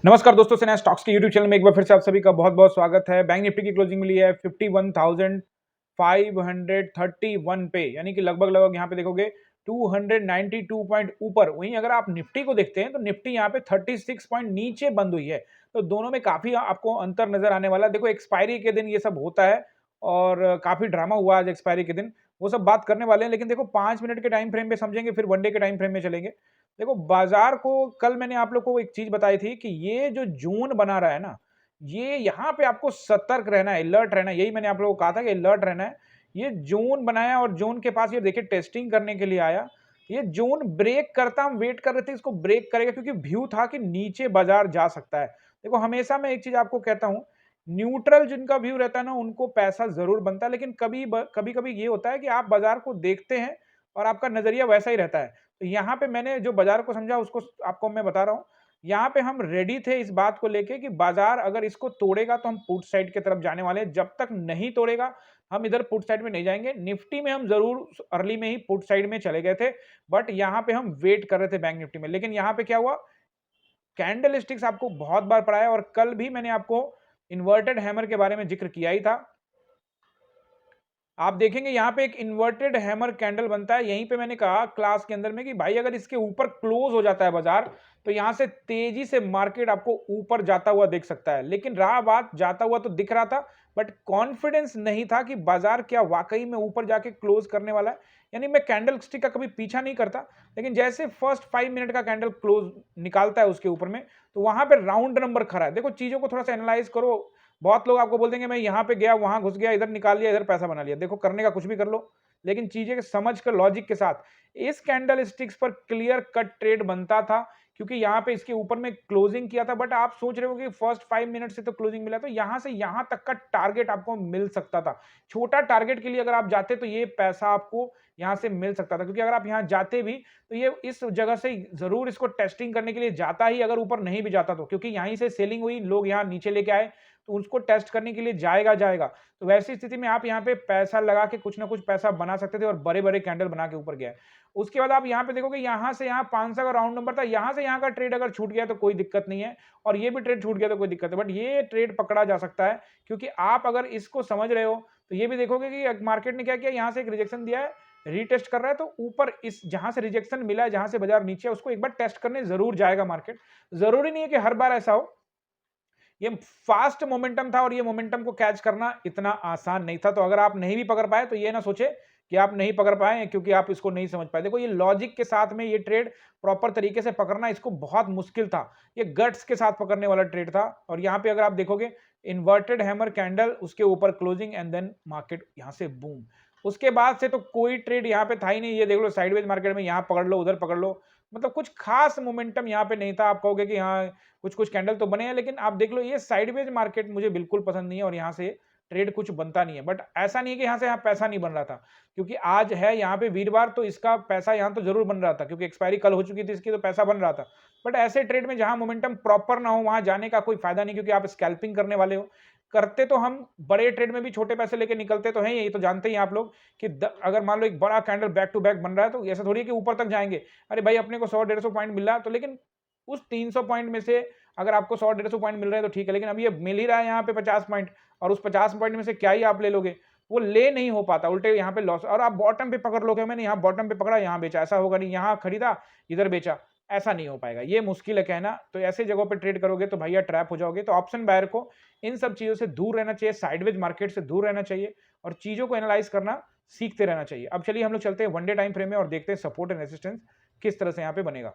नमस्कार दोस्तों, सेना स्टॉक्स के यूट्यूब चैनल में एक बार फिर से आप सभी का बहुत बहुत स्वागत है। बैंक निफ्टी की क्लोजिंग मिली है 51,531 पे, यानी कि लगभग लगभग यहाँ पे देखोगे 292 पॉइंट ऊपर। वहीं अगर आप निफ्टी को देखते हैं तो निफ्टी यहाँ पे 36 पॉइंट नीचे बंद हुई है। तो दोनों में काफी आपको अंतर नजर आने वाला है। देखो, एक्सपायरी के दिन ये सब होता है और काफी ड्रामा हुआ आज एक्सपायरी के दिन, वो सब बात करने वाले हैं। लेकिन देखो, 5 मिनट के टाइम फ्रेम में समझेंगे, फिर वनडे के टाइम फ्रेम में चलेंगे। देखो, बाजार को कल मैंने आप लोग को एक चीज बताई थी कि ये जो जून बना रहा है ना, ये यहाँ पे आपको सतर्क रहना है, अलर्ट रहना है। यही मैंने आप लोगों को कहा था कि अलर्ट रहना है। ये जून बनाया और जून के पास ये देखिए टेस्टिंग करने के लिए आया। ये जून ब्रेक करता, हम वेट कर रहे थे इसको ब्रेक करेगा, क्योंकि व्यू था कि नीचे बाजार जा सकता है। देखो, हमेशा मैं एक चीज आपको कहता हूं, न्यूट्रल जिनका व्यू रहता है ना, उनको पैसा जरूर बनता है। लेकिन कभी कभी ये होता है कि आप बाजार को देखते हैं और आपका नजरिया वैसा ही रहता है। तो यहाँ पे मैंने जो बाजार को समझा उसको आपको मैं बता रहा हूँ। यहाँ पे हम रेडी थे इस बात को लेके कि बाजार अगर इसको तोड़ेगा तो हम पुट साइड की तरफ जाने वाले हैं। जब तक नहीं तोड़ेगा हम इधर पुट साइड में नहीं जाएंगे। निफ्टी में हम जरूर अर्ली में ही पुट साइड में चले गए थे, बट यहाँ पे हम वेट कर रहे थे बैंक निफ्टी में। लेकिन यहाँ पे क्या हुआ, कैंडल स्टिक्स आपको बहुत बार पढ़ाया और कल भी मैंने आपको इन्वर्टेड हैमर के बारे में जिक्र किया ही था। आप देखेंगे यहाँ पे एक इन्वर्टेड हैमर कैंडल बनता है। यहीं पे मैंने कहा क्लास के अंदर में कि भाई अगर इसके ऊपर क्लोज हो जाता है बाजार, तो यहां से तेजी से मार्केट आपको ऊपर जाता हुआ दिख सकता है। लेकिन रहा बात, जाता हुआ तो दिख रहा था, बट कॉन्फिडेंस नहीं था कि बाजार क्या वाकई में ऊपर जाके क्लोज करने वाला है। यानी मैं कैंडल स्टिक का कभी पीछा नहीं करता, लेकिन जैसे फर्स्ट 5 मिनट का कैंडल क्लोज निकालता है उसके ऊपर में, तो वहां पे राउंड नंबर खड़ा है। देखो, चीजों को थोड़ा सा एनालाइज करो। बहुत लोग आपको बोल देंगे मैं यहाँ पे गया, वहां घुस गया, इधर निकाल लिया, इधर पैसा बना लिया। देखो, करने का कुछ भी कर लो, लेकिन चीजें के समझ कर लॉजिक के साथ। इस कैंडल स्टिक्स पर क्लियर कट ट्रेड बनता था, क्योंकि यहाँ पे इसके ऊपर में क्लोजिंग किया था। बट आप सोच रहे हो कि फर्स्ट 5 मिनट से तो क्लोजिंग मिला, तो यहाँ से यहाँ तक का टारगेट आपको मिल सकता था। छोटा टारगेट के लिए अगर आप जाते तो ये पैसा आपको यहाँ से मिल सकता था, क्योंकि अगर आप यहाँ जाते भी तो ये इस जगह से जरूर इसको टेस्टिंग करने के लिए जाता ही, अगर ऊपर नहीं भी जाता तो, क्योंकि यहीं से सेलिंग हुई, लोग यहाँ नीचे लेके आए, तो उसको टेस्ट करने के लिए जाएगा जाएगा। तो वैसी स्थिति में आप यहाँ पे पैसा लगा के कुछ ना कुछ पैसा बना सकते थे और बड़े बड़े कैंडल बना के ऊपर गया। उसके बाद आप यहाँ पे देखोगे, यहाँ से यहाँ 500 का राउंड नंबर था, यहाँ से यहाँ का ट्रेड अगर छूट गया तो कोई दिक्कत नहीं है, और ये भी ट्रेड छूट गया तो कोई दिक्कत है। बट ये ट्रेड पकड़ा जा सकता है, क्योंकि आप अगर इसको समझ रहे हो तो ये भी देखोगे कि मार्केट ने क्या किया, यहाँ से एक रिजेक्शन दिया है, रीटेस्ट कर रहा है, तो ऊपर इस जहां से रिजेक्शन मिला है, जहां से बाजार नीचे है, उसको एक बार टेस्ट करने जरूर जाएगा मार्केट। जरूरी नहीं है कि हर बार ऐसा हो। ये फास्ट मोमेंटम था और ये मोमेंटम को कैच करना इतना आसान नहीं था। तो अगर आप नहीं भी पकड़ पाए तो ये ना सोचे कि आप नहीं पकड़ पाए क्योंकि आप इसको नहीं समझ पाए। देखो, ये लॉजिक के साथ में ये ट्रेड प्रॉपर तरीके से पकड़ना इसको बहुत मुश्किल था। ये गट्स के साथ पकड़ने वाला ट्रेड था। और यहाँ पे अगर आप देखोगे, इन्वर्टेड हैमर कैंडल, उसके ऊपर क्लोजिंग एंड देन मार्केट यहाँ से बूम। उसके बाद से तो कोई ट्रेड यहाँ पे था ही नहीं। ये देख लो, साइडवेज मार्केट में यहाँ पकड़ लो, उधर पकड़ लो, मतलब कुछ खास मोमेंटम यहाँ पे नहीं था। आप कहोगे कि हाँ, कुछ कुछ कैंडल तो बने हैं, लेकिन आप देख लो, ये साइडवेज मार्केट मुझे बिल्कुल पसंद नहीं है और यहाँ से ट्रेड कुछ बनता नहीं है। बट ऐसा नहीं है कि यहाँ से यहाँ पैसा नहीं बन रहा था, क्योंकि आज है यहाँ पे वीरवार, तो इसका पैसा यहाँ तो जरूर बन रहा था, क्योंकि एक्सपायरी कल हो चुकी थी इसकी, तो पैसा बन रहा था। बट ऐसे ट्रेड में जहां मोमेंटम प्रॉपर ना हो, वहां जाने का कोई फायदा नहीं, क्योंकि आप स्कैल्पिंग करने वाले हो। करते तो हम बड़े ट्रेड में भी छोटे पैसे लेके निकलते तो हैं, ये तो जानते ही आप लोग कि अगर मान लो एक बड़ा कैंडल बैक टू बैक बन रहा है, तो ऐसा थोड़ी है कि ऊपर तक जाएंगे। अरे भाई, अपने को 100-150 पॉइंट मिल रहा है तो, लेकिन उस 300 पॉइंट में से अगर आपको 100-150 पॉइंट मिल रहे हैं तो ठीक है, लेकिन अभी ये मिल ही रहा है यहाँ पे 50 पॉइंट, और उस 50 पॉइंट में से क्या ही आप ले लोगे, वो ले नहीं हो पाता, उल्टे यहाँ पे लॉस। और आप बॉटम पे पकड़ लोगे, मैंने यहाँ बॉटम पे पकड़ा, यहाँ बेचा, ऐसा होगा नहीं, यहाँ खरीदा इधर बेचा, ऐसा नहीं हो पाएगा। ये मुश्किल है कहना। तो ऐसे जगहों पे ट्रेड करोगे तो भैया ट्रैप हो जाओगे। तो ऑप्शन बायर को इन सब चीजों से दूर रहना चाहिए, साइडवेज मार्केट से दूर रहना चाहिए, और चीजों को एनालाइज करना सीखते रहना चाहिए। अब चलिए हम लोग चलते हैं वनडे टाइम फ्रेम में और देखते हैं सपोर्ट एंड रेजिस्टेंस किस तरह से यहाँ पे बनेगा।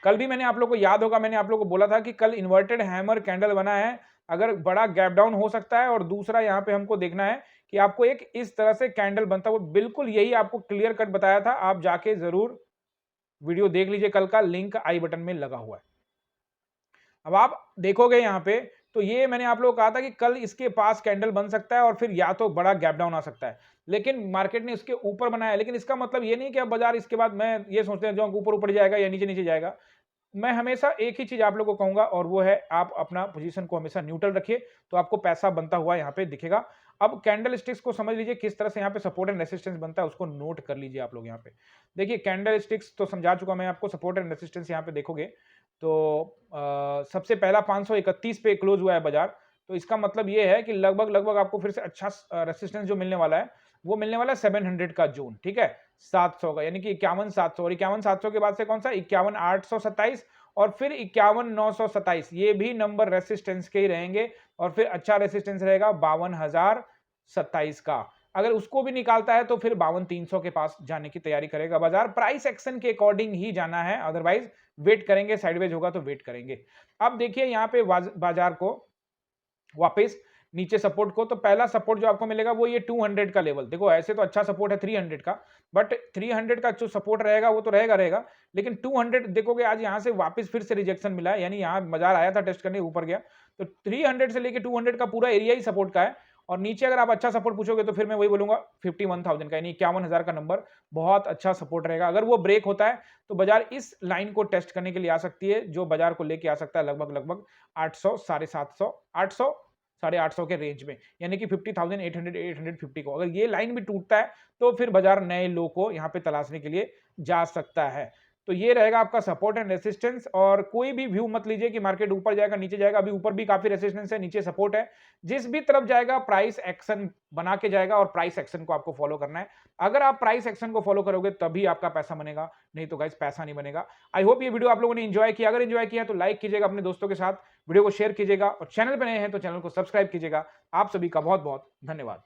कल भी मैंने आप लोग को याद होगा, मैंने आप लोग को बोला था कि कल इन्वर्टेड हैमर कैंडल बना है, अगर बड़ा गैप डाउन हो सकता है। और दूसरा यहाँ पे हमको देखना है कि आपको एक इस तरह से कैंडल बनता हुआ, बिल्कुल यही आपको क्लियर कट बताया था। आप जाके जरूर वीडियो देख लीजिए, कल का लिंक आई बटन में लगा हुआ है। अब आप देखोगे यहाँ पे, तो ये मैंने आप लोगों को कहा था कि कल इसके पास कैंडल बन सकता है और फिर या तो बड़ा गैप डाउन आ सकता है, लेकिन मार्केट ने इसके ऊपर बनाया। लेकिन इसका मतलब ये नहीं कि अब बाजार इसके बाद मैं ये सोचते हैं जो ऊपर ऊपर जाएगा या नीचे नीचे जाएगा। मैं हमेशा एक ही चीज आप लोगों को कहूंगा, और वो है आप अपना पोजीशन को हमेशा न्यूट्रल रखिए, तो आपको पैसा बनता हुआ यहाँ पे दिखेगा। अब कैंडल स्टिक्स को समझ लीजिए किस तरह से यहाँ पे सपोर्ट एंड रेसिस्टेंस बनता है, उसको नोट कर लीजिए आप लोग। यहाँ पे देखिए, कैंडल स्टिक्स तो समझा चुका मैं आपको, सपोर्ट एंड रेसिस्टेंस यहाँ पे देखोगे तो सबसे पहला 531 पे क्लोज हुआ है बाजार। तो इसका मतलब ये है कि लगभग आपको फिर से अच्छा रेजिस्टेंस जो मिलने वाला है, वो मिलने वाला है 700 का जोन, ठीक है? 700 का, यानी कि 51,700, और 51,700 के बाद से कौन सा 51,827 और फिर 51,927, ये भी नंबर रेजिस्टेंस के ही रहेंगे और फिर अच्छा रेजिस्टेंस रहेगा 52,027 का। अगर उसको भी निकालता है तो फिर 52,300 के पास जाने की तैयारी करेगा बाजार। प्राइस एक्शन के अकॉर्डिंग ही जाना है, अदरवाइज वेट करेंगे, साइडवेज होगा तो वेट करेंगे। अब देखिए यहाँ पे बाजार को वापस नीचे सपोर्ट को, तो पहला सपोर्ट जो आपको मिलेगा वो ये 200 का लेवल। देखो ऐसे तो अच्छा सपोर्ट है 300 का, बट 300 का जो सपोर्ट रहेगा वो तो रहेगा, लेकिन 200 देखोगे आज यहाँ से वापस फिर से रिजेक्शन मिला है, यानी यहाँ बाजार आया था टेस्ट करने, ऊपर गया, तो 300 से लेके 200 का पूरा एरिया ही सपोर्ट का है। और नीचे अगर आप अच्छा सपोर्ट पूछोगे तो फिर मैं वही बोलूंगा 51,000 का, यानी 51,000 का नंबर बहुत अच्छा सपोर्ट रहेगा। अगर वो ब्रेक होता है तो बाजार इस लाइन को टेस्ट करने के लिए आ सकती है, जो बाजार को लेके आ सकता है लगभग 800, 750, 800, 850 के रेंज में, यानी कि 50,800, 850 को। अगर ये लाइन भी टूटता है तो फिर बाजार नए लो को यहाँ पे तलाशने के लिए जा सकता है। तो ये रहेगा आपका सपोर्ट एंड रेसिस्टेंस, और कोई भी व्यू मत लीजिए कि मार्केट ऊपर जाएगा नीचे जाएगा। अभी ऊपर भी काफी रेसिस्टेंस है, नीचे सपोर्ट है। जिस भी तरफ जाएगा प्राइस एक्शन बना के जाएगा, और प्राइस एक्शन को आपको फॉलो करना है। अगर आप प्राइस एक्शन को फॉलो करोगे तभी आपका पैसा बनेगा, नहीं तो गाइस पैसा नहीं बनेगा। आई होप ये वीडियो आप लोगों ने एंजॉय किया। अगर एंजॉय किया तो लाइक कीजिएगा, अपने दोस्तों के साथ वीडियो को शेयर कीजिएगा, और चैनल पर नए हैं तो चैनल को सब्सक्राइब कीजिएगा। आप सभी का बहुत बहुत धन्यवाद।